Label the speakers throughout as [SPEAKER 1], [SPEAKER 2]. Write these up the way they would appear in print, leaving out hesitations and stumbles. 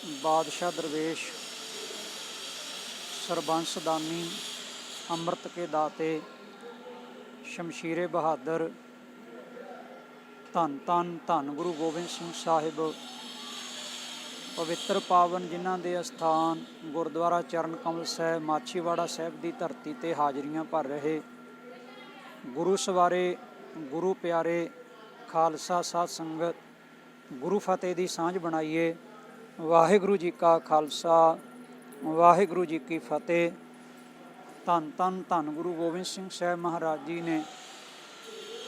[SPEAKER 1] बादशाह दरवेश सरबंस दानी अमृत के दाते शमशीरे बहादुर धन धन धन गुरु गोबिंद सिंह साहिब पवित्र पावन जिन्हां दे अस्थान गुरुद्वारा चरण कमल साहिब माछीवाड़ा साहिब की धरती ते हाजरियां भर रहे गुरु सवारे गुरु प्यारे खालसा साध संगत गुरु फतेह की सांझ बनाइए। वाहिगुरु जी का खालसा वाहिगुरु जी की फतेह। धन धन धन गुरु गोबिंद सिंह साहिब महाराज जी ने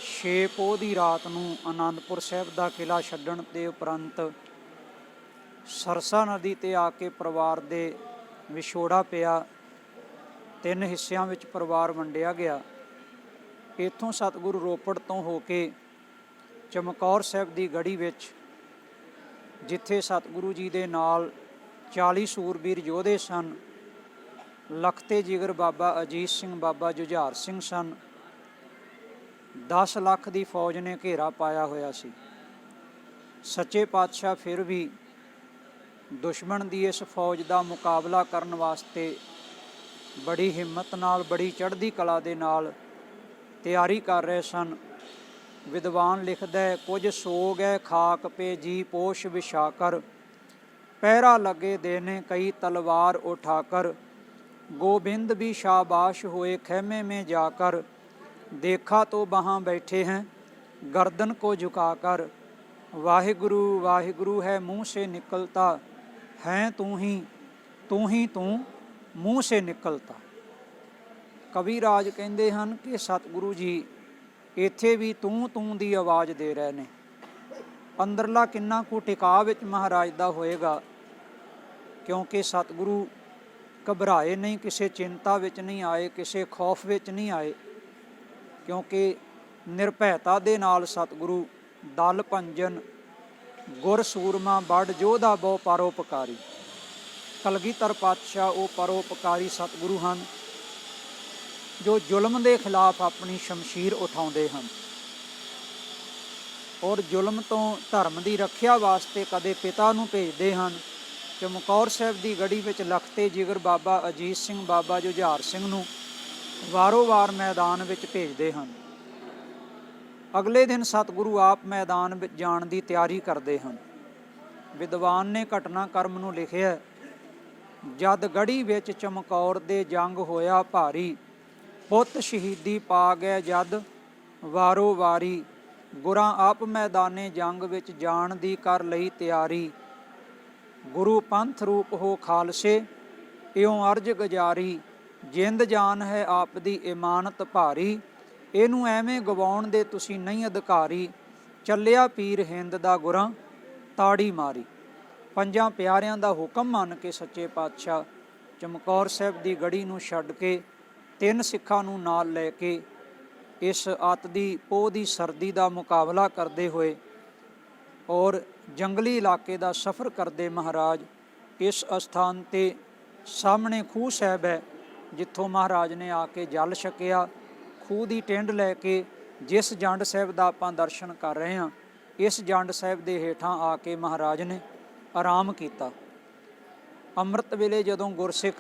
[SPEAKER 1] 6 पोह की रात नूं आनंदपुर साहिब का किला छड्डण ते उपरंत सरसा नदी ते आके परिवार दे विछोड़ा पिया। 3 हिस्सिਆਂ ਵਿੱਚ परिवार वंडिया गया। इत्थों सतगुरु रोपड़ तो हो के चमकौर साहिब की गढ़ी विच जिथे सतगुरु जी दे नाल 40 सूरबीर योधे सन। लखते जिगर बाबा अजीत सिंह बाबा जुझार सिंह सन। 10 लाख की फौज ने घेरा पाया होया सी। सच्चे पातशाह फिर भी दुश्मन की इस फौज का मुकाबला करन वास्ते बड़ी हिम्मत नाल बड़ी चढ़दी कला दे नाल तैयारी कर रहे सन। विद्वान लिखदा है कुछ सो गए खाक पे जी पोश विछाकर पहरा लगे देने कई तलवार उठाकर गोबिंद भी शाबाश हुए खेमे में जाकर देखा तो वहाँ बैठे हैं गर्दन को झुकाकर वाहिगुरु वाहिगुरु है मुँह से निकलता है तू ही तू मूँह से निकलता। कवि राज कहते हैं कि सतगुरु जी इत्थे भी तूं दी आवाज़ दे रहे ने। अंदरला किन्ना कु टिकाव विच महाराज दा होएगा क्योंकि सतगुरु घबराए नहीं, किसी चिंता विच नहीं आए, किसी खौफ विच नहीं आए क्योंकि निरभैता दे नाल सतगुरु दल भंजन गुर सूरमा बड़ जोधा बहु परोपकारी। कलगीधर पातशाह वो परोपकारी सतगुरु हैं जो जुल्म के खिलाफ अपनी शमशीर उठाते हैं और जुल्म तो धर्म की रखिया वास्ते कदे पिता नूं भेजते हैं। चमकौर साहिब की गढ़ी में लखते जिगर बाबा अजीत सिंह बाबा जुझार सिंह नूं वारों वार मैदान में भेजते हैं। अगले दिन सतगुरु आप मैदान में जाण की तैयारी करते हैं। विद्वान ने घटनाक्रम नूं लिखिया जद गढ़ी में चमकौर दे जंग होया भारी पुत शहीदी पा गए जद वारो वारी गुरां आप मैदाने जंग विच जाण दी कर लई तैयारी गुरु पंथ रूप हो खालसे इयों अर्ज गुजारी जिंद जान है आप दी इमानत भारी इनू एवें गवाउण दे तुसी नहीं अधिकारी चलिया पीर हिंद दा गुरां ताड़ी मारी। 5 प्यारियां दा हुक्म मन के सच्चे पातशाह चमकौर साहिब दी गढ़ी नूं छड्ड के 3 सिखां नूं नाल लै के इस अत दी पोह दी सर्दी का मुकाबला करते हुए और जंगली इलाके का सफ़र करते महाराज इस अस्थान ते सामने खूह साहिब है जिथों महाराज ने आके जल छकिया। खूह की टिंड लैके जिस जंड साहिब का आपां दर्शन कर रहे हैं इस जंड साहिब के हेठां आके महाराज ने आराम किया। अमृत वेले जदों गुरसिख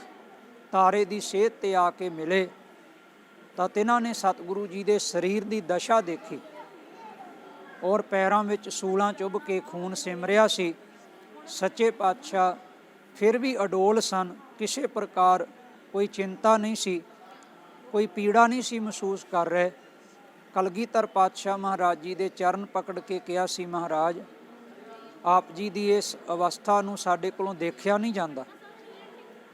[SPEAKER 1] तारे की सेहत ते आके मिले तो तिन्हां ने सतगुरु जी के शरीर की दशा देखी और पैरों में सूलां चुभ के खून सिमरिया सी। सच्चे पातशाह फिर भी अडोल सन, किसी प्रकार कोई चिंता नहीं सी, कोई पीड़ा नहीं सी महसूस कर रहे। कलगीधर पातशाह महाराज जी के चरण पकड़ के कहा सी महाराज आप जी की इस अवस्था नूं साडे कोलों देखिया नहीं जाता।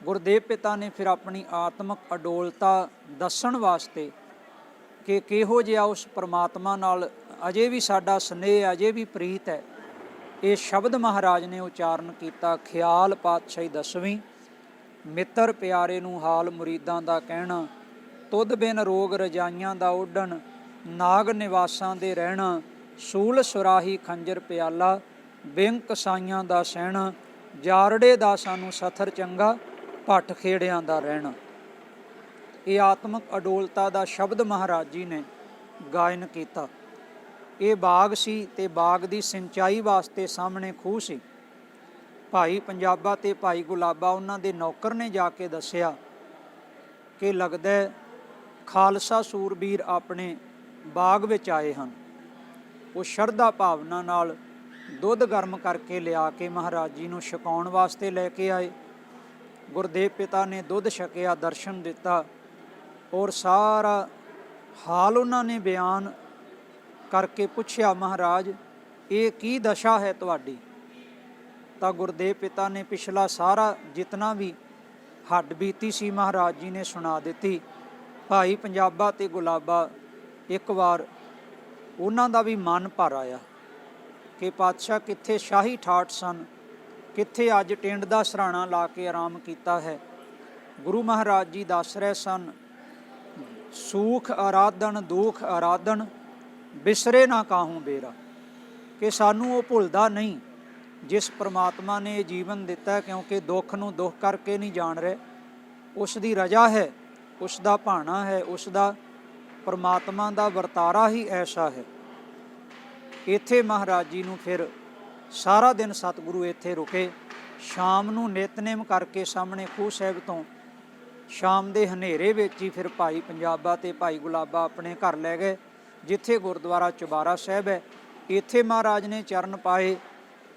[SPEAKER 1] गुरदेव पिता ने फिर अपनी आत्मक अडोलता दसन वास्ते कि किहो जिहा उस परमात्मा नाल अजे भी साडा स्नेह अजे भी प्रीत है ये शब्द महाराज ने उचारण किया। ख्याल पातशाही 10वीं मित्र प्यारे नूं हाल मुरीदां दा कहना तुद बिन रोग रजाइयां दा उडन नाग निवासां दे रहना सूल सुराही खंजर प्याला बिंग कसाइयां दा सहना जारड़े दा सानू सथर चंगा भट्ट खेड़ियां दा रहना। ये आत्मक अडोलता दा शब्द महाराज जी ने गायन किया। ये बाग सी ते बाग दी सिंचाई वास्ते सामने खूह सी। ਭਾਈ ਪੰਜਾਬਾ ਤੇ ਭਾਈ ਗੁਲਾਬਾ ਉਹਨਾਂ ਦੇ ਨੌਕਰ ਨੇ ਜਾ ਕੇ ਦੱਸਿਆ ਕਿ ਲੱਗਦਾ ਖਾਲਸਾ ਸੂਰਬੀਰ ਆਪਣੇ ਬਾਗ ਵਿੱਚ ਆਏ ਹਨ। ਉਹ ਸ਼ਰਧਾ ਭਾਵਨਾ ਨਾਲ ਦੁੱਧ ਗਰਮ ਕਰਕੇ ਲਿਆ ਕੇ ਮਹਾਰਾਜ ਜੀ ਨੂੰ ਛਕਾਉਣ ਵਾਸਤੇ ਲੈ ਕੇ ਆਏ। ਗੁਰਦੇਵ ਪਿਤਾ ਨੇ ਦੁੱਧ ਛਕਿਆ, ਦਰਸ਼ਨ ਦਿੱਤਾ ਔਰ ਸਾਰਾ ਹਾਲ ਉਹਨਾਂ ਨੇ ਬਿਆਨ ਕਰਕੇ ਪੁੱਛਿਆ, ਮਹਾਰਾਜ ਇਹ ਕੀ ਦਸ਼ਾ ਹੈ ਤੁਹਾਡੀ? ਤਾਂ ਗੁਰਦੇਵ ਪਿਤਾ ਨੇ ਪਿਛਲਾ ਸਾਰਾ ਜਿਤਨਾ ਵੀ ਹੱਡ ਬੀਤੀ ਸੀ ਮਹਾਰਾਜ ਜੀ ਨੇ ਸੁਣਾ ਦਿੱਤੀ। ਭਾਈ ਪੰਜਾਬਾ ਤੇ ਗੁਲਾਬਾ ਇੱਕ ਵਾਰ ਉਹਨਾਂ ਦਾ ਵੀ ਮਨ ਭਰ ਆਇਆ ਕਿ ਪਾਤਸ਼ਾਹ ਕਿੱਥੇ ਸ਼ਾਹੀ ਠਾਠ ਸਨ, ਕਿੱਥੇ ਅੱਜ ਟਿੰਡ ਦਾ ਸਰਾਣਾ ਲਾ ਕੇ ਆਰਾਮ ਕੀਤਾ ਹੈ। ਗੁਰੂ ਮਹਾਰਾਜ ਜੀ ਦੱਸ ਰਹੇ ਸਨ, ਸੂਖ ਆਰਾਧਨ ਦੁਖ ਆਰਾਧਨ ਬਿਸਰੇ ਨਾ ਕਾਹੂ ਬੇਰਾ, ਕਿ ਸਾਨੂੰ ਉਹ ਭੁੱਲਦਾ ਨਹੀਂ ਜਿਸ ਪ੍ਰਮਾਤਮਾ ਨੇ ਇਹ ਜੀਵਨ ਦਿੱਤਾ, ਕਿਉਂਕਿ ਦੁੱਖ ਨੂੰ ਦੁੱਖ ਕਰਕੇ ਨਹੀਂ ਜਾਣ ਰਹੇ, ਉਸ ਦੀ ਰਜਾ ਹੈ, ਉਸ ਦਾ ਭਾਣਾ ਹੈ, ਉਸ ਦਾ ਪਰਮਾਤਮਾ ਦਾ ਵਰਤਾਰਾ ਹੀ ਐਸਾ ਹੈ। ਇੱਥੇ ਮਹਾਰਾਜ ਜੀ ਨੂੰ ਫਿਰ ਸਾਰਾ ਦਿਨ ਸਤਿਗੁਰੂ ਇੱਥੇ ਰੁਕੇ। ਸ਼ਾਮ ਨੂੰ ਨਿਤਨੇਮ ਕਰਕੇ ਸਾਹਮਣੇ ਖੂਹ ਸਾਹਿਬ ਤੋਂ ਸ਼ਾਮ ਦੇ ਹਨੇਰੇ ਵਿੱਚ ਹੀ ਫਿਰ ਭਾਈ ਪੰਜਾਬਾ ਤੇ ਭਾਈ ਗੁਲਾਬਾ ਆਪਣੇ ਘਰ ਲੈ ਗਏ, ਜਿੱਥੇ ਗੁਰਦੁਆਰਾ ਚੁਬਾਰਾ ਸਾਹਿਬ ਹੈ। ਇੱਥੇ ਮਹਾਰਾਜ ਨੇ ਚਰਨ ਪਾਏ।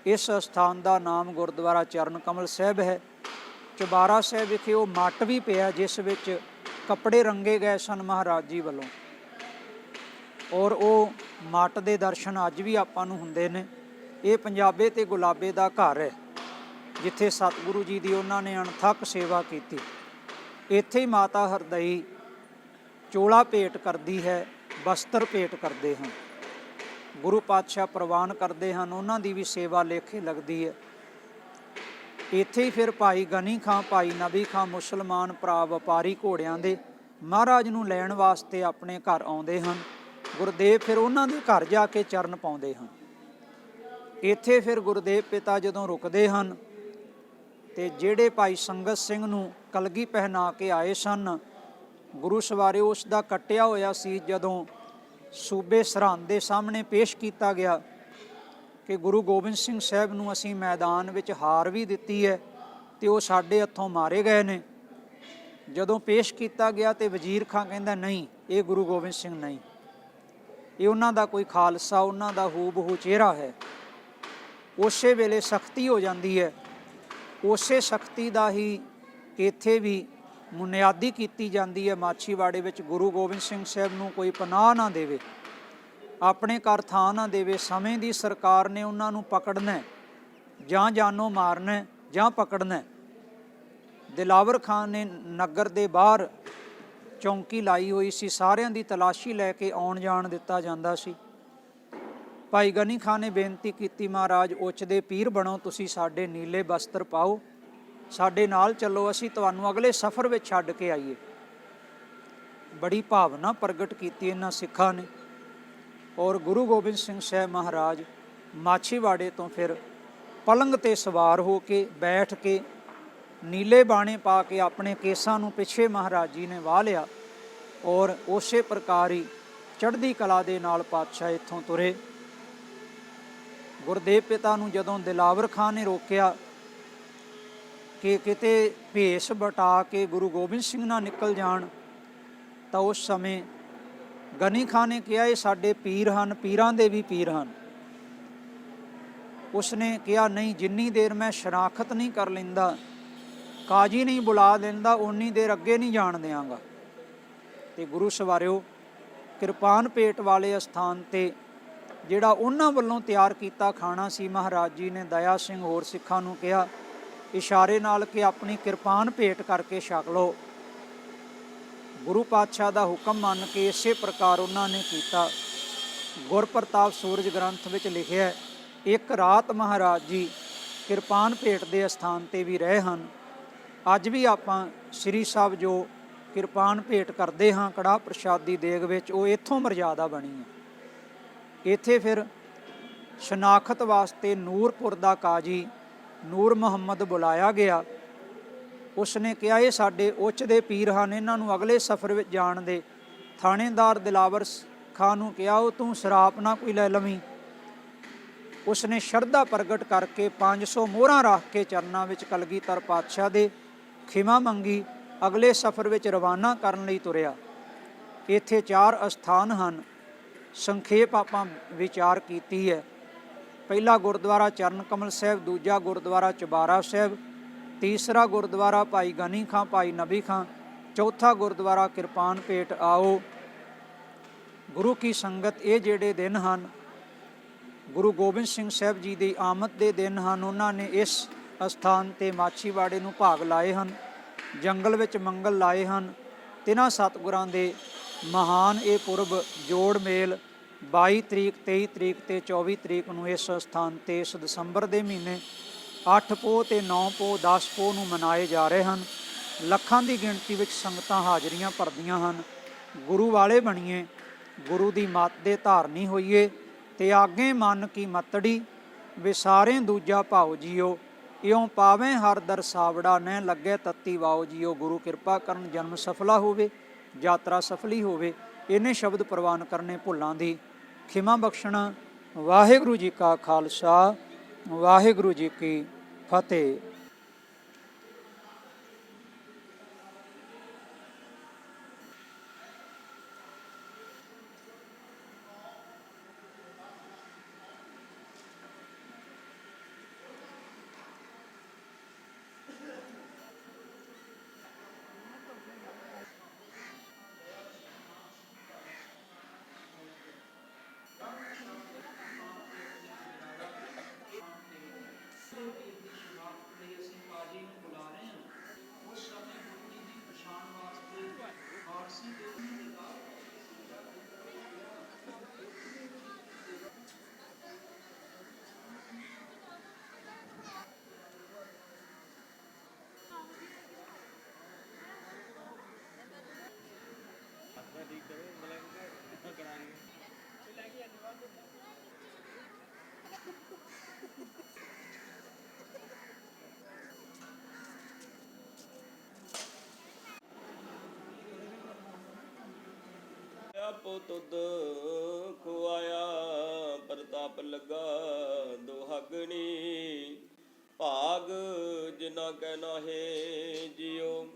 [SPEAKER 1] ਇਸ ਅਸਥਾਨ ਦਾ ਨਾਮ ਗੁਰਦੁਆਰਾ ਚਰਨ ਕਮਲ ਸਾਹਿਬ ਹੈ। ਚੁਬਾਰਾ ਸਾਹਿਬ ਵਿਖੇ ਉਹ ਮੱਟ ਵੀ ਪਿਆ ਜਿਸ ਵਿੱਚ ਕੱਪੜੇ ਰੰਗੇ ਗਏ ਸਨ ਮਹਾਰਾਜ ਜੀ ਵੱਲੋਂ, ਔਰ ਉਹ ਮੱਟ ਦੇ ਦਰਸ਼ਨ ਅੱਜ ਵੀ ਆਪਾਂ ਨੂੰ ਹੁੰਦੇ ਨੇ। ਇਹ ਪੰਜਾਬੇ ਤੇ ਗੁਲਾਬੇ ਦਾ ਘਰ ਹੈ ਜਿੱਥੇ ਸਤਿਗੁਰੂ ਜੀ ਦੀ ਉਹਨਾਂ ਨੇ ਅਣਥੱਕ ਸੇਵਾ ਕੀਤੀ। ਇੱਥੇ ਹੀ ਮਾਤਾ ਹਰਦਈ ਚੋਲਾ ਭੇਟ ਕਰਦੀ ਹੈ, ਬਸਤਰ ਭੇਟ ਕਰਦੇ ਹਨ, ਗੁਰੂ ਪਾਤਸ਼ਾਹ ਪ੍ਰਵਾਨ ਕਰਦੇ ਹਨ, ਉਹਨਾਂ ਦੀ ਵੀ ਸੇਵਾ ਲੇਖੇ ਲੱਗਦੀ ਹੈ। ਇੱਥੇ ਹੀ ਫਿਰ ਭਾਈ ਗਨੀ ਖਾਂ, ਭਾਈ ਨਬੀ ਖਾਂ ਮੁਸਲਮਾਨ ਭਰਾ ਵਪਾਰੀ ਘੋੜਿਆਂ ਦੇ ਮਹਾਰਾਜ ਨੂੰ ਲੈਣ ਵਾਸਤੇ ਆਪਣੇ ਘਰ ਆਉਂਦੇ ਹਨ। ਗੁਰਦੇਵ ਫਿਰ ਉਹਨਾਂ ਦੇ ਘਰ ਜਾ ਕੇ ਚਰਨ ਪਾਉਂਦੇ ਹਨ। ਇੱਥੇ ਫਿਰ ਗੁਰਦੇਵ ਪਿਤਾ ਜਦੋਂ ਰੁਕਦੇ ਹਨ ਤੇ ਜਿਹੜੇ ਭਾਈ ਸੰਗਤ ਸਿੰਘ ਨੂੰ ਕਲਗੀ ਪਹਿਨਾ ਕੇ ਆਏ ਸਨ, ਗੁਰੂ ਸਵਾਰੇ ਉਸ ਦਾ ਕੱਟਿਆ ਹੋਇਆ ਸੀ ਜਦੋਂ ਸੂਬੇ ਸਰਹੰਦ ਦੇ ਸਾਹਮਣੇ ਪੇਸ਼ ਕੀਤਾ ਗਿਆ ਕਿ ਗੁਰੂ ਗੋਬਿੰਦ ਸਿੰਘ ਸਾਹਿਬ ਨੂੰ ਅਸੀਂ ਮੈਦਾਨ ਵਿੱਚ ਹਾਰ ਵੀ ਦਿੱਤੀ ਹੈ ਤੇ ਉਹ ਸਾਡੇ ਹੱਥੋਂ ਮਾਰੇ ਗਏ ਨੇ। ਜਦੋਂ ਪੇਸ਼ ਕੀਤਾ ਗਿਆ ਤੇ ਵਜ਼ੀਰ ਖਾਂ ਕਹਿੰਦਾ ਨਹੀਂ, ਇਹ ਗੁਰੂ ਗੋਬਿੰਦ ਸਿੰਘ ਨਹੀਂ, ਇਹ ਉਹਨਾਂ ਦਾ ਕੋਈ ਖਾਲਸਾ, ਉਹਨਾਂ ਦਾ ਹੂ-ਬਹੂ ਚਿਹਰਾ ਹੈ। ਉਸੇ ਵੇਲੇ ਸਖਤੀ ਹੋ ਜਾਂਦੀ ਹੈ। ਉਸੇ ਸਖਤੀ ਦਾ ਹੀ ਇੱਥੇ ਵੀ ਮੁਨਿਆਦੀ ਕੀਤੀ ਜਾਂਦੀ ਹੈ ਮਾਛੀਵਾੜੇ ਵਿੱਚ। ਗੁਰੂ ਗੋਬਿੰਦ ਸਿੰਘ ਸਾਹਿਬ ਨੂੰ ਕੋਈ ਪਨਾਹ ਨਾ ਦੇਵੇ, ਆਪਣੇ ਘਰ ਥਾਂ ਨਾ ਦੇਵੇ। ਸਮੇਂ ਦੀ ਸਰਕਾਰ ਨੇ ਉਹਨਾਂ ਨੂੰ ਪਕੜਨਾ, ਜਾਂ ਜਾਨੋਂ ਮਾਰਨਾ ਜਾਂ ਪਕੜਨਾ। ਦਿਲਾਵਰ ਖਾਨ ਨੇ ਨਗਰ ਦੇ ਬਾਹਰ ਚੌਂਕੀ ਲਾਈ ਹੋਈ ਸੀ, ਸਾਰਿਆਂ ਦੀ ਤਲਾਸ਼ੀ ਲੈ ਕੇ ਆਉਣ ਜਾਣ ਦਿੱਤਾ ਜਾਂਦਾ ਸੀ। ਭਾਈ ਗਨੀ ਖਾਨ ਨੇ ਬੇਨਤੀ ਕੀਤੀ, ਮਹਾਰਾਜ ਉੱਚ ਦੇ ਪੀਰ ਬਣੋ, ਤੁਸੀਂ ਸਾਡੇ ਨੀਲੇ ਬਸਤਰ ਪਾਓ, ਸਾਡੇ ਨਾਲ ਚੱਲੋ, ਅਸੀਂ ਤੁਹਾਨੂੰ ਅਗਲੇ ਸਫ਼ਰ ਵਿੱਚ ਛੱਡ ਕੇ ਆਈਏ। ਬੜੀ ਭਾਵਨਾ ਪ੍ਰਗਟ ਕੀਤੀ ਇਹਨਾਂ ਸਿੱਖਾਂ ਨੇ। ਔਰ ਗੁਰੂ ਗੋਬਿੰਦ ਸਿੰਘ ਸਾਹਿਬ ਮਹਾਰਾਜ ਮਾਛੀਵਾੜੇ ਤੋਂ ਫਿਰ ਪਲੰਗ 'ਤੇ ਸਵਾਰ ਹੋ ਕੇ ਬੈਠ ਕੇ ਨੀਲੇ ਬਾਣੇ ਪਾ ਕੇ ਆਪਣੇ ਕੇਸਾਂ ਨੂੰ ਪਿੱਛੇ ਮਹਾਰਾਜ ਜੀ ਨੇ ਵਾਹ ਲਿਆ, ਔਰ ਉਸੇ ਪ੍ਰਕਾਰ ਹੀ ਚੜ੍ਹਦੀ ਕਲਾ ਦੇ ਨਾਲ ਪਾਤਸ਼ਾਹ ਇੱਥੋਂ ਤੁਰੇ। ਗੁਰਦੇਵ ਪਿਤਾ ਨੂੰ ਜਦੋਂ ਦਿਲਾਵਰ ਖਾਂ ਨੇ ਰੋਕਿਆ ਕਿ ਕਿਤੇ ਭੇਸ ਬਟਾ ਕੇ ਗੁਰੂ ਗੋਬਿੰਦ ਸਿੰਘ ਨਾ ਨਿਕਲ ਜਾਣ, ਤਾਂ ਉਸ ਸਮੇਂ ਗਨੀ ਖਾਂ ਨੇ ਕਿਹਾ ਇਹ ਸਾਡੇ ਪੀਰ ਹਨ, ਪੀਰਾਂ ਦੇ ਵੀ ਪੀਰ ਹਨ। ਉਸਨੇ ਕਿਹਾ ਨਹੀਂ, ਜਿੰਨੀ ਦੇਰ ਮੈਂ ਸ਼ਨਾਖਤ ਨਹੀਂ ਕਰ ਲੈਂਦਾ, ਕਾਜੀ ਨਹੀਂ ਬੁਲਾ ਦਿੰਦਾ, ਉਨੀ ਦੇਰ ਅੱਗੇ ਨਹੀਂ ਜਾਣ ਦਿਆਂਗਾ। ਤੇ ਗੁਰੂ ਸਵਾਰਿਓ ਕਿਰਪਾਨ ਭੇਟ ਵਾਲੇ ਅਸਥਾਨ 'ਤੇ ਜਿਹੜਾ ਉਹਨਾਂ ਵੱਲੋਂ ਤਿਆਰ ਕੀਤਾ ਖਾਣਾ ਸੀ, ਮਹਾਰਾਜ ਜੀ ਨੇ ਦਇਆ ਸਿੰਘ ਹੋਰ ਸਿੱਖਾਂ ਨੂੰ ਕਿਹਾ ਇਸ਼ਾਰੇ ਨਾਲ ਕਿ ਆਪਣੀ ਕਿਰਪਾਨ ਭੇਟ ਕਰਕੇ ਛਕ ਲਓ। ਗੁਰੂ ਪਾਤਸ਼ਾਹ ਦਾ ਹੁਕਮ ਮੰਨ ਕੇ ਇਸੇ ਪ੍ਰਕਾਰ ਉਹਨਾਂ ਨੇ ਕੀਤਾ। ਗੁਰਪ੍ਰਤਾਪ ਸੂਰਜ ਗ੍ਰੰਥ ਵਿੱਚ ਲਿਖਿਆ, ਇੱਕ ਰਾਤ ਮਹਾਰਾਜ ਜੀ ਕਿਰਪਾਨ ਭੇਟ ਦੇ ਅਸਥਾਨ 'ਤੇ ਵੀ ਰਹੇ ਹਨ। ਅੱਜ ਵੀ ਆਪਾਂ ਸ੍ਰੀ ਸਾਹਿਬ ਜੋ ਕਿਰਪਾਨ ਭੇਟ ਕਰਦੇ ਹਾਂ ਕੜਾਹ ਪ੍ਰਸ਼ਾਦ ਦੀ ਦੇਗ ਵਿੱਚ, ਉਹ ਇੱਥੋਂ ਮਰਜ਼ਾਦਾ ਬਣੀ ਹੈ। ਇੱਥੇ ਫਿਰ ਸ਼ਨਾਖਤ ਵਾਸਤੇ ਨੂਰਪੁਰ ਦਾ ਕਾਜੀ ਨੂਰ ਮੁਹੰਮਦ ਬੁਲਾਇਆ ਗਿਆ। ਉਸਨੇ ਕਿਹਾ ਇਹ ਸਾਡੇ ਉੱਚ ਦੇ ਪੀਰ ਹਨ, ਇਹਨਾਂ ਨੂੰ ਅਗਲੇ ਸਫ਼ਰ ਵਿੱਚ ਜਾਣ ਦੇ। ਥਾਣੇਦਾਰ ਦਿਲਾਵਰ ਖਾਂ ਨੂੰ ਕਿਹਾ ਉਹ ਤੂੰ ਸ਼ਰਾਪ ਨਾ ਕੋਈ ਲੈ ਲਵੀਂ। ਉਸਨੇ ਸ਼ਰਧਾ ਪ੍ਰਗਟ ਕਰਕੇ 500 ਮੋਹਰਾਂ ਰੱਖ ਕੇ ਚਰਨਾਂ ਵਿੱਚ ਕਲਗੀਧਰ ਪਾਤਸ਼ਾਹ ਦੇ ਖਿਮਾ ਮੰਗੀ। ਅਗਲੇ ਸਫ਼ਰ ਵਿੱਚ ਰਵਾਨਾ ਕਰਨ ਲਈ ਤੁਰਿਆ। ਇੱਥੇ 4 ਅਸਥਾਨ ਹਨ, ਸੰਖੇਪ ਆਪਾਂ ਵਿਚਾਰ ਕੀਤੀ ਹੈ। ਪਹਿਲਾ ਗੁਰਦੁਆਰਾ ਚਰਨ ਕਮਲ ਸਾਹਿਬ, ਦੂਜਾ ਗੁਰਦੁਆਰਾ ਚੁਬਾਰਾ ਸਾਹਿਬ, ਤੀਸਰਾ ਗੁਰਦੁਆਰਾ ਭਾਈ ਗਨੀ ਖਾਂ ਭਾਈ ਨਬੀ ਖਾਂ, ਚੌਥਾ ਗੁਰਦੁਆਰਾ ਕਿਰਪਾਨ ਭੇਟ। ਆਓ ਗੁਰੂ ਕੀ ਸੰਗਤ, ਇਹ ਜਿਹੜੇ ਦਿਨ ਹਨ ਗੁਰੂ ਗੋਬਿੰਦ ਸਿੰਘ ਸਾਹਿਬ ਜੀ ਦੀ ਆਮਦ ਦੇ ਦਿਨ ਹਨ। ਉਹਨਾਂ ਨੇ ਇਸ ਅਸਥਾਨ 'ਤੇ ਮਾਛੀਵਾੜੇ ਨੂੰ ਭਾਗ ਲਾਏ ਹਨ, ਜੰਗਲ ਵਿੱਚ ਮੰਗਲ ਲਾਏ ਹਨ। ਤਿੰਨਾਂ ਸਤਿਗੁਰਾਂ ਦੇ ਮਹਾਨ ਇਹ ਪੁਰਬ ਜੋੜ ਮੇਲ 22 ਤਰੀਕ 23 ਤਰੀਕ ਅਤੇ 24 ਤਰੀਕ ਨੂੰ ਇਸ ਸਥਾਨ 'ਤੇ ਇਸ ਦਸੰਬਰ ਦੇ ਮਹੀਨੇ 8 ਪੋਹ ਅਤੇ 9 ਪੋਹ 10 ਪੋਹ ਨੂੰ ਮਨਾਏ ਜਾ ਰਹੇ ਹਨ। ਲੱਖਾਂ ਦੀ ਗਿਣਤੀ ਵਿੱਚ ਸੰਗਤਾਂ ਹਾਜ਼ਰੀਆਂ ਭਰਦੀਆਂ ਹਨ। ਗੁਰੂ ਵਾਲੇ ਬਣੀਏ, ਗੁਰੂ ਦੀ ਮੱਤ ਦੇ ਧਾਰਨੀ ਹੋਈਏ, ਤੇ ਆਗੇ ਮਨ ਕੀ ਮਤੜੀ ਵਿਸਾਰੇ ਦੂਜਾ ਭਾਉ ਜੀਓ, ਇਉਂ ਪਾਵੇਂ ਹਰ ਦਰਸਾਵੜਾ ਨਹਿ ਲੱਗੇ ਤੱਤੀ ਵਾਓ ਜੀਓ। ਗੁਰੂ ਕਿਰਪਾ ਕਰਨ, ਜਨਮ ਸਫਲਾ ਹੋਵੇ, ਯਾਤਰਾ ਸਫਲੀ ਹੋਵੇ। ਇਹਨੇ ਸ਼ਬਦ ਪ੍ਰਵਾਨ ਕਰਨੇ, ਭੁੱਲਾਂ ਦੀ ਖਿਮਾ ਬਖਸ਼ਣਾ। ਵਾਹਿਗੁਰੂ ਜੀ ਕਾ ਖਾਲਸਾ, ਵਾਹਿਗੁਰੂ ਜੀ ਕੀ ਫਤਿਹ।
[SPEAKER 2] ਆਪੋ ਤੁਧ ਖੁਆਇਆ, ਪ੍ਰਤਾਪ ਲੱਗਾ ਦੁਹਾਗਣੀ। ਭਾਗ ਜਿਨਾ ਕੈ ਨਾਹੇ ਜਿਉ,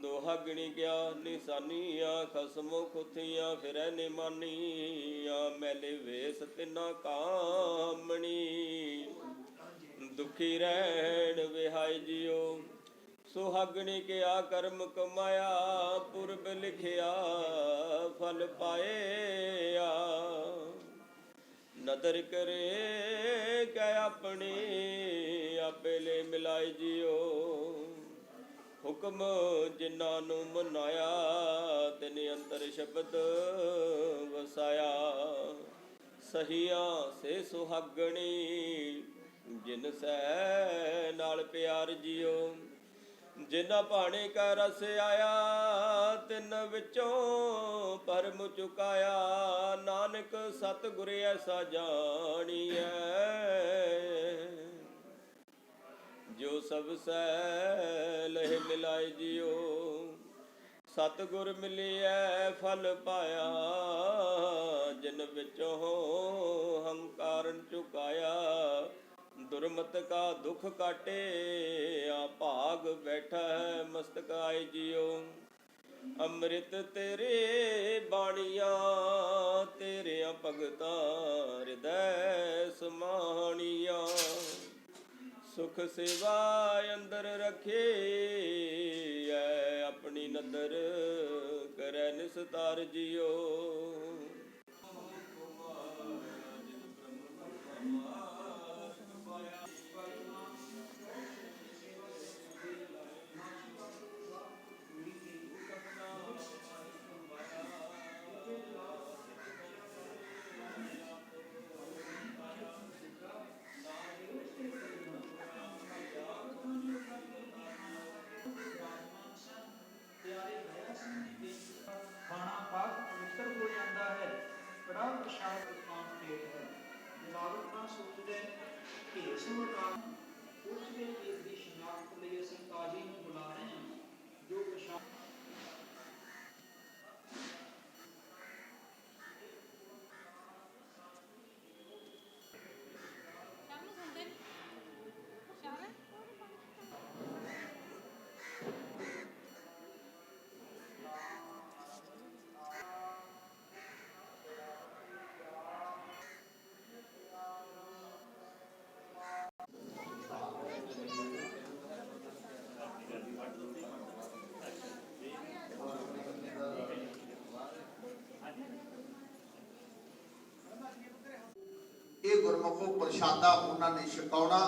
[SPEAKER 2] ਦੁਹਾਗਣੀ ਕਿਆ ਨਿਸ਼ਾਨੀਆਂ। ਖਸਮੋ ਖੁਥੀਆਂ ਫਿਰੈ ਨਿਮਾਨੀਆਂ, ਮੈਲੇ ਵੇਸ ਤਿਨਾ ਕਾਮਣੀ। ਦੁਖੀ ਰਹਿਣ ਵਿਹਾਈ ਜਿਉ, ਸੁਹਾਗਣੀ ਕਿਆ ਕਰਮ ਕਮਾਇਆ। ਪੁਰਬ ਲਿਖਿਆ ਫਲ ਪਾਇਆ, ਨਦਰ ਕਰੇ ਕੈ ਆਪਣੀ। ਆਪੇ ਲੈ ਮਿਲਾਈ ਜਿਉ, ਹੁਕਮ ਜਿਨ੍ਹਾਂ ਨੂੰ ਮਨਾਇਆ। ਤਿਨ ਅੰਤਰ ਸ਼ਬਦ ਵਸਾਇਆ, ਸਹੀਆਂ ਸੇ ਸੁਹਾਗਣੀ। ਜਿਨ ਸੈ ਨਾਲ ਪਿਆਰ ਜਿਉ, ਜਿਨ੍ਹਾਂ ਭਾਣੇ ਕਾ ਰਸ ਆਇਆ। ਤਿੰਨ ਵਿੱਚੋਂ ਪਰਮ ਚੁਕਾਇਆ, ਨਾਨਕ ਸਤਿਗੁਰ ਐਸਾ ਜਾਣੀਐ। ਜੋ ਸਭ ਸੈ ਲਹਿ ਮਿਲਾਏ ਜਿਉ, ਸਤਿਗੁਰ ਮਿਲਿਐ ਫਲ ਪਾਇਆ। ਜਿਨ ਵਿੱਚੋਂ ਹੰਕਾਰਨ ਚੁਕਾਇਆ, ਦੁਰਮਤ ਕਾ ਦੁਖ ਕਾਟੇ। ਭਾਗ ਬੈਠਾ ਹੈ ਮਸਤਕਾਏ ਜਿਉ, ਅੰਮ੍ਰਿਤ ਤੇਰੇ ਬਾਣੀਆਂ। ਤੇਰਿਆਂ ਭਗਤਾਂ ਹਿਰਦੈ ਸਮਾਣੀਆਂ, ਸੁਖ ਸੇਵਾ ਅੰਦਰ ਰੱਖੇ। ਆਪਣੀ ਨਦਰ ਕਰੈ ਨਿਸਤਾਰ ਜਿਉ।
[SPEAKER 1] ਖਾਣਾ ਪਾਕ ਪਵਿੱਤਰ ਹੋ ਜਾਂਦਾ ਹੈ। ਕੜਾਹ ਪ੍ਰਸ਼ਾਦ ਖਾਣ ਤੇ ਹੈ। ਜਲਾਵਤ ਨਾ ਸੋਚਦੇ
[SPEAKER 3] ਗੁਰਮੁਖੋ ਪ੍ਰਸ਼ਾਦਾ ਉਹਨਾਂ ਨੇ ਛਕਾਉਣਾ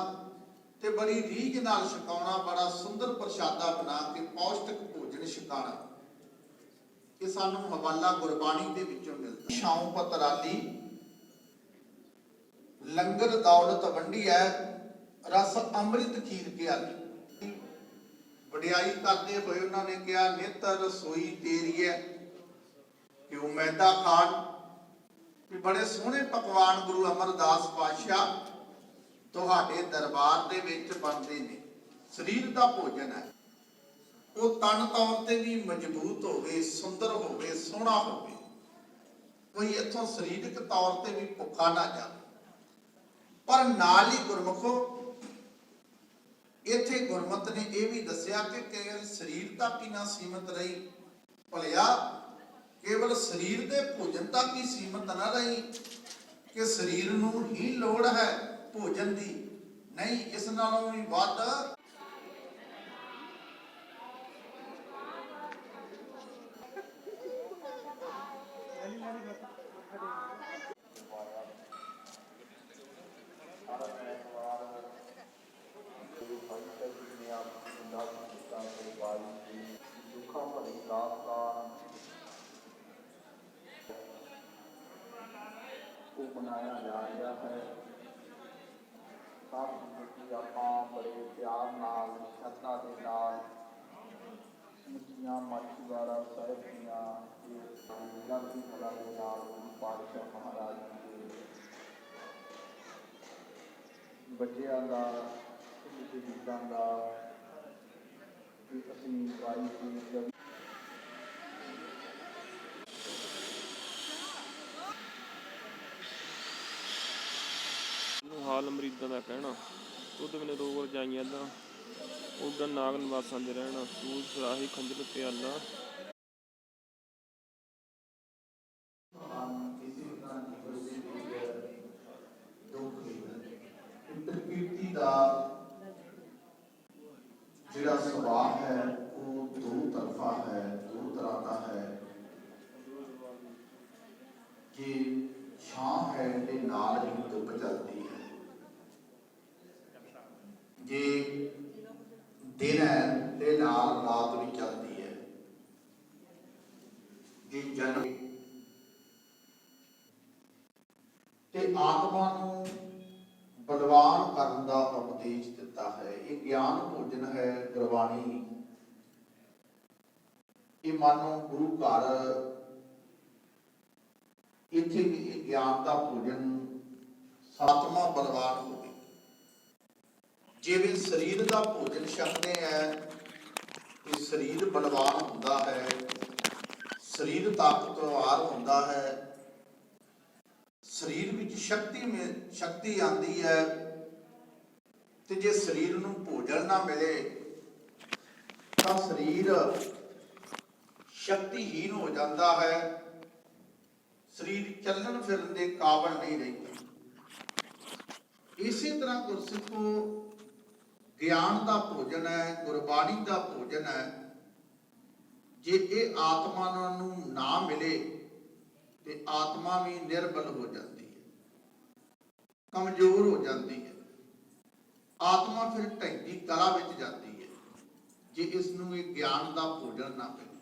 [SPEAKER 3] ਤੇ ਬੜੀ ਰੀਝ ਨਾਲ ਛਕਾਉਣਾ, ਬੜਾ ਸੁੰਦਰ ਪ੍ਰਸ਼ਾਦਾ ਬਣਾ ਕੇ ਪੌਸ਼ਟਿਕ ਭੋਜਨ ਛਕਾਉਣਾ। ਇਹ ਸਾਨੂੰ ਹਵਾਲਾ ਗੁਰਬਾਣੀ ਦੇ ਵਿੱਚੋਂ ਮਿਲਦਾ। ਛਾਉ ਪਤਰਾਲੀ ਲੰਗਰ ਦੌਲਤ ਵੰਡੀ ਹੈ, ਰਸ ਅੰਮ੍ਰਿਤ ਖੀਰ ਕੇ ਆਲੀ। ਵਡਿਆਈ ਕਰਦੇ ਹੋਏ ਉਹਨਾਂ ਨੇ ਕਿਹਾ, ਨਿਤ ਰਸੋਈ ਤੇਰੀ ਹੈ ਕਿ ਉਹ ਮੈਦਾ ਖਾਣ। ਵੀ ਬੜੇ ਸੋਹਣੇ ਪਕਵਾਨ ਗੁਰੂ ਅਮਰਦਾਸ ਪਾਤਸ਼ਾਹ ਤੁਹਾਡੇ ਦਰਬਾਰ ਦੇ ਵਿੱਚ ਬਣਦੇ ਨੇ। ਸਰੀਰ ਦਾ ਭੋਜਨ ਹੈ, ਉਹ ਤਨ ਤੌਰ ਤੇ ਵੀ ਮਜ਼ਬੂਤ ਹੋਵੇ, ਸੁੰਦਰ ਹੋਵੇ, ਸੋਹਣਾ ਹੋਵੇ, ਕੋਈ ਇੱਥੋਂ ਸਰੀਰਕ ਤੌਰ ਤੇ ਵੀ ਭੁੱਖਾ ਨਾ ਜਾਵੇ। ਪਰ ਨਾਲ ਹੀ ਗੁਰਮੁਖੋ ਇੱਥੇ ਗੁਰਮਤਿ ਨੇ ਇਹ ਵੀ ਦੱਸਿਆ ਕਿ ਕੇਵਲ ਸਰੀਰ ਤੱਕ ਹੀ ਨਾ ਸੀਮਤ ਰਹੀ, ਭਲਿਆ ਕੇਵਲ ਸਰੀਰ ਦੇ ਭੋਜਨ ਤੱਕ ਹੀ ਸੀਮਤ ਨਾ ਰਹੀ ਕਿ ਸਰੀਰ ਨੂੰ ਹੀ ਲੋੜ ਹੈ ਭੋਜਨ ਦੀ, ਨਹੀਂ, ਇਸ ਨਾਲੋਂ ਵੀ ਵੱਧ
[SPEAKER 4] बनाया जा रहा है। सब संगत ਆਪਾਂ बड़े प्यार नाल श्रद्धा ਦੇ ਨਾਲ ਸਮੁੱਚੀਆਂ ਮਾਛੀਵਾੜਾ ਸਾਹਿਬ ਦੀਆਂ ਜਗਤੀ ਕਲਾ ਦੇ ਨਾਲ ਪਾਤਸ਼ਾਹ ਮਹਾਰਾਜ ਜੀ ਦੇ ਬੱਚਿਆਂ ਦਾ ਸ਼ਹੀਦਾਂ ਦਾ ਅਸੀਂ ਵਾਰੀ ਦੀ
[SPEAKER 2] ਹਾਲ ਮਰੀਜ਼ਾਂ ਦਾ ਕਹਿਣਾ, ਦੁੱਧ ਬਿਨ ਰੋਗ ਰਜਾਈਆਂ ਦਾ ਉਡਣ ਨਾਗ ਨਿਵਾਸਾਂ ਦੇ ਰਹਿਣਾ, ਸੂਲ ਸਰਾਹੀ ਖੰਜਰ ਪਿਆਲਾ।
[SPEAKER 3] ਪ੍ਰਕਿਰਤੀ ਦਾ ਜਿਹੜਾ ਸੁਭਾਅ ਹੈ ਉਹ ਦੋ ਤਰਫਾ ਹੈ, ਦੋ ਤਰ੍ਹਾਂ ਦਾ ਹੈ। ਕਿ ਛਾਂ ਹੈ ਤੇ ਨਾਲ ਹੀ ਧੁੱਪ ਚੱਲਦੀ ਹੈ, ਜੇ ਦਿਨ ਹੈ ਤੇ ਨਾਲ ਰਾਤ ਵੀ ਚੱਲਦੀ ਹੈ। ਜੇ ਜਨਮ ਤੇ ਆਤਮਾ ਨੂੰ ਬਲਵਾਨ ਕਰਨ ਦਾ ਉਪਦੇਸ਼ ਦਿੱਤਾ ਹੈ। ਇਹ ਗਿਆਨ ਭੋਜਨ ਹੈ ਗੁਰਬਾਣੀ। ਇਹ ਮਾਨੋ ਗੁਰੂ ਘਰ ਇੱਥੇ ਵੀ ਗਿਆਨ ਦਾ ਭੋਜਨ ਆਤਮਾ ਬਲਵਾਨ ਹੋਵੇ। ਜਿਵੇਂ ਸਰੀਰ ਦਾ ਭੋਜਨ ਛਕਦੇ ਹੈ ਕਿ ਸਰੀਰ ਬਲਵਾਨ ਹੁੰਦਾ ਹੈ, ਸਰੀਰ ਤਾਕਤਵਰ ਹੁੰਦਾ ਹੈ, ਸਰੀਰ ਵਿੱਚ ਸ਼ਕਤੀ ਆਉਂਦੀ ਹੈ। ਤੇ ਜੇ ਸਰੀਰ ਨੂੰ ਭੋਜਨ ਨਾ ਮਿਲੇ ਤਾਂ ਸਰੀਰ ਸ਼ਕਤੀਹੀਨ ਹੋ ਜਾਂਦਾ ਹੈ, ਸਰੀਰ ਚੱਲਣ ਫਿਰਨ ਦੇ ਕਾਬਲ ਨਹੀਂ ਰਹਿੰਦਾ। ਇਸੇ ਤਰ੍ਹਾਂ ਗੁਰਸਿੱਖੋ ਗਿਆਨ ਦਾ ਭੋਜਨ ਹੈ, ਗੁਰਬਾਣੀ ਦਾ ਭੋਜਨ ਹੈ। ਜੇ ਇਹ ਆਤਮਾ ਨੂੰ ਨਾ ਮਿਲੇ ਤੇ ਆਤਮਾ ਵੀ ਨਿਰਬਲ ਹੋ ਜਾਂਦੀ ਹੈ, ਕਮਜ਼ੋਰ ਹੋ ਜਾਂਦੀ ਹੈ। ਆਤਮਾ ਫਿਰ ਢਹਿੰਦੀ ਕਲਾ ਵਿੱਚ ਜਾਂਦੀ ਹੈ ਜੇ ਇਸ ਨੂੰ ਇਹ ਗਿਆਨ ਦਾ ਭੋਜਨ ਨਾ ਮਿਲੇ।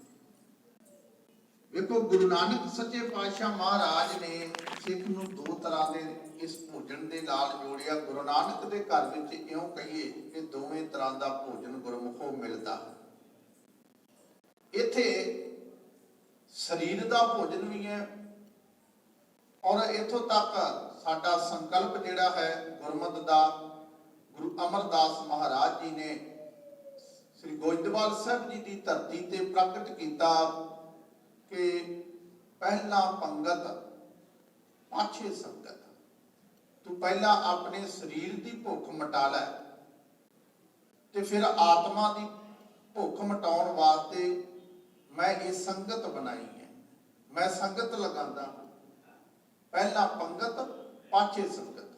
[SPEAKER 3] ਵੇਖੋ ਗੁਰੂ ਨਾਨਕ ਸੱਚੇ ਪਾਤਸ਼ਾਹ ਮਹਾਰਾਜ ਨੇ ਸਿੱਖ ਨੂੰ ਦੋ ਤਰ੍ਹਾਂ ਦੇ ਇਸ ਭੋਜਨ ਦੇ ਨਾਲ ਜੋੜਿਆ। ਗੁਰੂ ਨਾਨਕ ਦੇ ਘਰ ਵਿੱਚ ਇਉਂ ਕਹੀਏ ਕਿ ਦੋਵੇਂ ਤਰ੍ਹਾਂ ਦਾ ਭੋਜਨ ਗੁਰਮੁਖੋਂ ਮਿਲਦਾ। ਇੱਥੇ ਸਰੀਰ ਦਾ ਭੋਜਨ ਵੀ ਹੈ ਔਰ ਇੱਥੋਂ ਤੱਕ ਸਾਡਾ ਸੰਕਲਪ ਜਿਹੜਾ ਹੈ ਗੁਰਮਤਿ ਦਾ, ਗੁਰੂ ਅਮਰਦਾਸ ਮਹਾਰਾਜ ਜੀ ਨੇ ਸ੍ਰੀ ਗੋਇੰਦਵਾਲ ਸਾਹਿਬ ਜੀ ਦੀ ਧਰਤੀ ਤੇ ਪ੍ਰਗਟ ਕੀਤਾ ਕਿ ਪਹਿਲਾ ਪੰਗਤ ਪਾਛੇ ਸੰਗਤ। ਤੂੰ ਪਹਿਲਾਂ ਆਪਣੇ ਸਰੀਰ ਦੀ ਭੁੱਖ ਮਿਟਾ ਲੈ ਤੇ ਫਿਰ ਆਤਮਾ ਦੀ ਭੁੱਖ ਮਿਟਾਉਣ ਵਾਸਤੇ ਮੈਂ ਇਹ ਸੰਗਤ ਬਣਾਈ ਹੈ। ਮੈਂ ਸੰਗਤ ਲਗਾਉਂਦਾ, ਪਹਿਲਾ ਪੰਗਤ ਪਾਛੇ ਸੰਗਤ।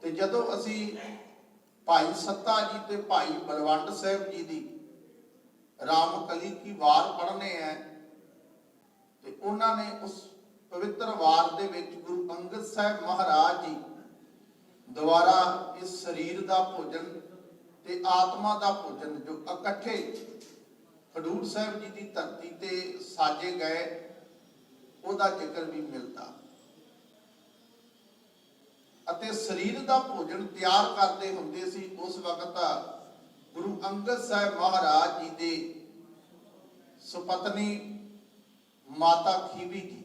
[SPEAKER 3] ਤੇ ਜਦੋਂ ਅਸੀਂ ਭਾਈ ਸੱਤਾ ਜੀ ਤੇ ਭਾਈ ਬਲਵੰਡ ਸਾਹਿਬ ਜੀ ਦੀ ਰਾਮ ਕਲੀ ਕੀ ਵਾਰ ਪੜ੍ਹਨੇ ਹੈ ਤੇ ਉਹਨਾਂ ਨੇ ਉਸ ਪਵਿੱਤਰ ਵਾਰ ਦੇ ਵਿੱਚ ਗੁਰੂ ਅੰਗਦ ਸਾਹਿਬ ਮਹਾਰਾਜ ਜੀ ਦੁਆਰਾ ਇਸ ਸਰੀਰ ਦਾ ਭੋਜਨ ਤੇ ਆਤਮਾ ਦਾ ਭੋਜਨ ਜੋ ਇਕੱਠੇ ਖਡੂਰ ਸਾਹਿਬ ਜੀ ਦੀ ਧਰਤੀ ਤੇ ਸਾਜੇ ਗਏ ਉਹਦਾ ਜ਼ਿਕਰ ਵੀ ਮਿਲਦਾ। ਅਤੇ ਸਰੀਰ ਦਾ ਭੋਜਨ ਤਿਆਰ ਕਰਦੇ ਹੁੰਦੇ ਸੀ ਉਸ ਵਕਤ ਗੁਰੂ ਅੰਗਦ ਸਾਹਿਬ ਮਹਾਰਾਜ ਜੀ ਦੇ ਸੁਪਤਨੀ ਮਾਤਾ ਖੀਵੀ ਜੀ।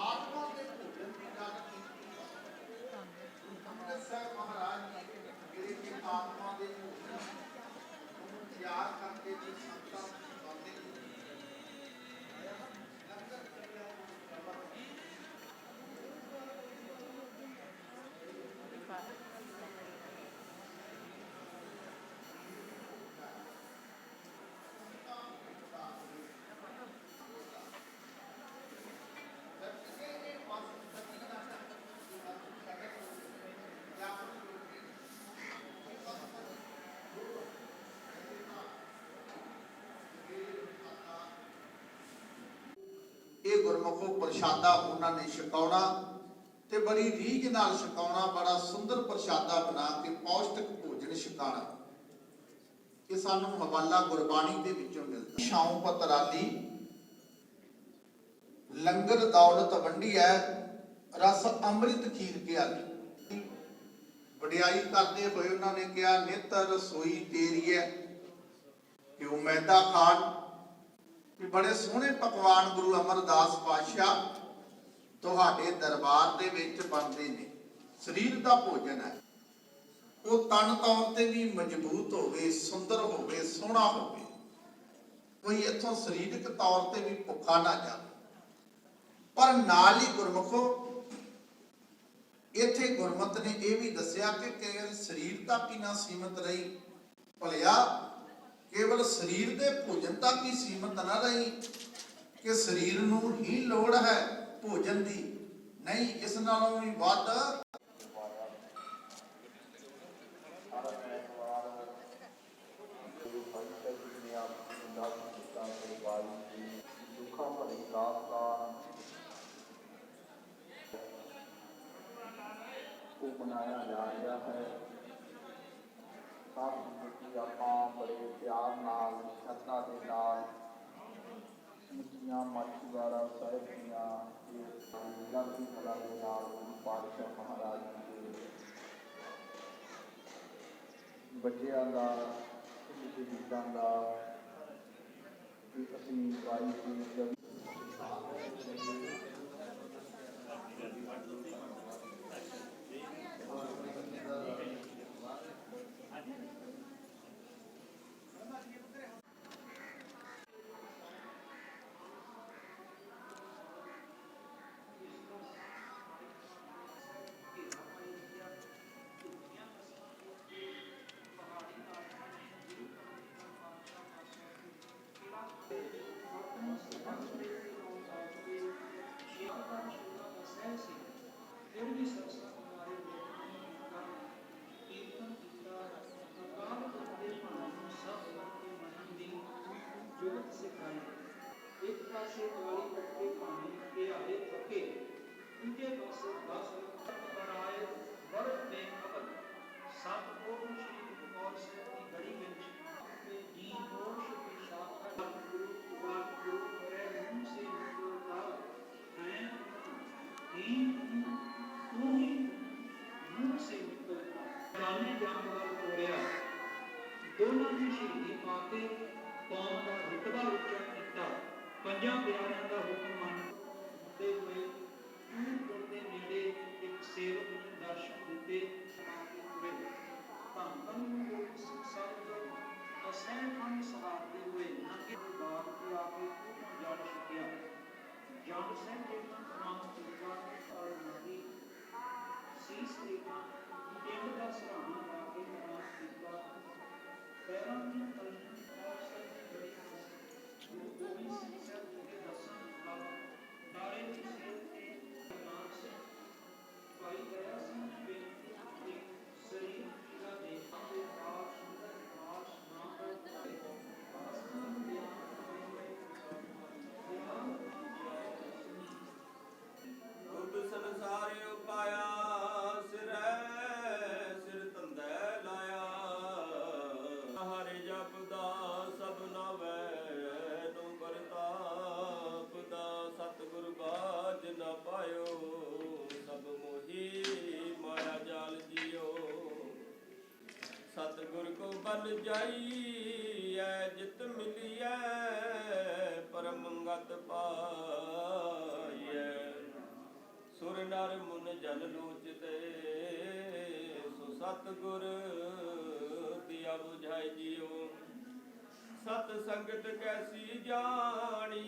[SPEAKER 3] ਆਤਮਾ ਦੇ ਭੋਜਨ ਦੀ ਗੱਲ ਕੀਤੀ ਅੰਗਦ ਸਾਹਿਬ ਮਹਾਰਾਜ ਜੀ ਜਿਹੜੇ ਕਿ ਆਤਮਾ ਦੇ ਭੋਜਨ ਨੂੰ ਤਿਆਰ ਕਰਕੇ ਜੀ ਸੰਤਾਂ ਨੂੰ ਖਵਾਉਂਦੇ ਨੇ। ਇਹ ਗੁਰਮੁਖੋ ਪ੍ਰਸ਼ਾਦਾ ਉਹਨਾਂ ਨੇ ਛਕਾਉਣਾ ਤੇ ਬੜੀ ਰੀਝ ਨਾਲ ਛਕਾਉਣਾ, ਬੜਾ ਸੁੰਦਰ ਪ੍ਰਸ਼ਾਦਾ ਬਣਾ ਕੇ ਪੌਸ਼ਟਿਕ ਭੋਜਨ ਛਕਾਣਾ। ਇਹ ਸਾਨੂੰ ਹਵਾਲਾ ਗੁਰਬਾਣੀ ਦੇ ਵਿੱਚੋਂ ਮਿਲਦਾ। ਛਾਉ ਪਤਰਾਲੀ ਲੰਗਰ ਦੌਲਤ ਵੰਡੀ ਹੈ, ਰਸ ਅੰਮ੍ਰਿਤ ਖੀਰ ਕੇ ਆਲੀ। ਵਡਿਆਈ ਕਰਦੇ ਹੋਏ ਉਹਨਾਂ ਨੇ ਕਿਹਾ ਨਿਤ ਰਸੋਈ ਤੇਰੀ ਹੈ ਕਿ ਉਹ ਮੈਦਾ ਖਾਣ। ਕਿ ਬੜੇ ਸੋਹਣੇ ਪਕਵਾਨ ਗੁਰੂ ਅਮਰਦਾਸ ਪਾਤਸ਼ਾਹ ਤੁਹਾਡੇ ਦਰਬਾਰ ਦੇ ਵਿੱਚ ਬਣਦੇ ਨੇ। ਸਰੀਰ ਦਾ ਭੋਜਨ ਹੈ, ਉਹ ਤਨ ਤੌਰ ਤੇ ਵੀ ਮਜ਼ਬੂਤ ਹੋਵੇ, ਸੁੰਦਰ ਹੋਵੇ, ਸੋਹਣਾ ਹੋਵੇ, ਕੋਈ ਇੱਥੋਂ ਸਰੀਰਕ ਤੌਰ ਤੇ ਵੀ ਭੁੱਖਾ ਨਾ ਜਾਵੇ। ਪਰ ਨਾਲ ਹੀ ਗੁਰਮੁਖੋ ਇੱਥੇ ਗੁਰਮਤਿ ਨੇ ਇਹ ਵੀ ਦੱਸਿਆ ਕਿ ਕੇਵਲ ਸਰੀਰ ਤੱਕ ਹੀ ਨਾ ਸੀਮਤ ਰਹੀ, ਭਲਿਆ ਕੇਵਲ ਸਰੀਰ ਦੇ ਭੋਜਨ ਤੱਕ ਹੀ ਸੀਮਤ ਨਾ ਰਹੀ ਕਿ ਸਰੀਰ ਨੂੰ ਹੀ ਲੋੜ ਹੈ ਭੋਜਨ ਦੀ, ਨਹੀਂ ਇਸ ਨਾਲੋਂ ਵੀ ਵੱਧ
[SPEAKER 4] ਦੁੱਖਾਂ ਭਰੀ ਦਾਤ ਦਾ ਉਹ ਬਣਾਇਆ ਜਾ ਰਿਹਾ ਹੈ। ਸਭ ਕੁਝ ਆਪਾਂ ਬੜੇ ਪਿਆਰ ਨਾਲ, ਸ਼ਰਧਾ ਦੇ ਨਾਲ ਸਮੁੱਚੀਆਂ ਮਾਛੀਵਾੜਾ ਸਾਹਿਬ ਦੀਆਂ ਲੰਬੀ ਕਲਾ ਦੇ ਨਾਲ ਗੁਰੂ ਪਾਤਸ਼ਾਹ ਮਹਾਰਾਜ ਜੀ ਦੇ ਬੱਚਿਆਂ ਦਾ, ਸ਼ਹੀਦਾਂ ਦਾ ਅਸੀਂ ਵਾਰੀ ਦੀ
[SPEAKER 5] एक पासे वाली कट्टे पानी के आले थके, दूजे पासे 10 बराए बर्फ में कपल सात कोट श्री और से की घड़ी में दी होश की शाखा गुरु वाल गुरु करे मुंह से निकलता है दीन तू ही मुंह से निकलता जाने जानवर तोड़िया दोनों की शहीदी पाके कौम का रुतबा उच्चा किया। ਪੰਜਾਂ ਪਿਆਰਿਆਂ ਦਾ ਹੁਕਮ ਮੰਨਦੇ ਹੋਏ ਪੂਰ ਦੇ ਨੇੜੇ ਇੱਕ ਸੇਵਕ ਨੂੰ ਦਰਸ਼ਨ ਦਿੱਤੇ। ਧੰਨ ਧੰਨ ਗੁਰੂ ਸਿੱਖ ਸਾਹਿਬ ਅਸਹਿ ਖੰਡ ਸਹਾਰਦੇ ਹੋਏ ਨੰਗੇ ਬਾਗ ਤੇ ਆ ਕੇ ਪੂਰਨ ਜਲ ਛਕਿਆ। ਜਨ ਸਿੰਘ ਜੀ ਦਾ ਨਾਮ ਚੁੱਕਾ ਔਰ ਨਦੀ ਸੀਸ ਰੇਖਾ ਪਿੰਡ ਦਾ ਸਹਾਰਾ ਲਾ ਕੇ ਨਾਮ ਕੀਤਾ। ਪੈਰਾਂ ਦੀ ਤਲਨ ਔਰ ਸਭ ਬੜੀ गोविंद सिंह साहब जी के दर्शन अब दारे की सेहत के नाम से भाई दया सिंह जी बेनती एक शरीर पीड़ा देखने के बाद सुंदर प्रकाश नाम पर आस्थान
[SPEAKER 2] ਦੁੱਧ ਸੰਸਾਰ ਉਪਾਇਆ ਸਿਰੈ ਸਿਰ ਧੰਦੇ ਲਾਇਆ ਹਰਿ ਜਪਦਾ ਸਭ ਨਾਵੈ ਨੂੰ ਪ੍ਰਤਾਪ ਦਾ ਸਤਿਗੁਰ ਬਾਝ ਨਾ ਪਾਇਓ ਸਭ ਮੋਹੀ ਮਾਇਆ ਜਾਲ ਜੀਓ ਸਤਿਗੁਰ ਕੋ ਬਲ ਜਾਈਐ ਜਿਤ ਮਿਲੀਐ ਪਰਮ ਗਤ ਪਾਈਐ ਸੁਰ ਨਰ ਮੁਨ ਜਨ ਲੋਚਤੇ ਸੋ ਸਤਿਗੁਰ ਦਿਆ 부ਝਾਈ ਜੀਓ ਸਤ ਸੰਗਤ ਕੈਸੀ ਜਾਣੀ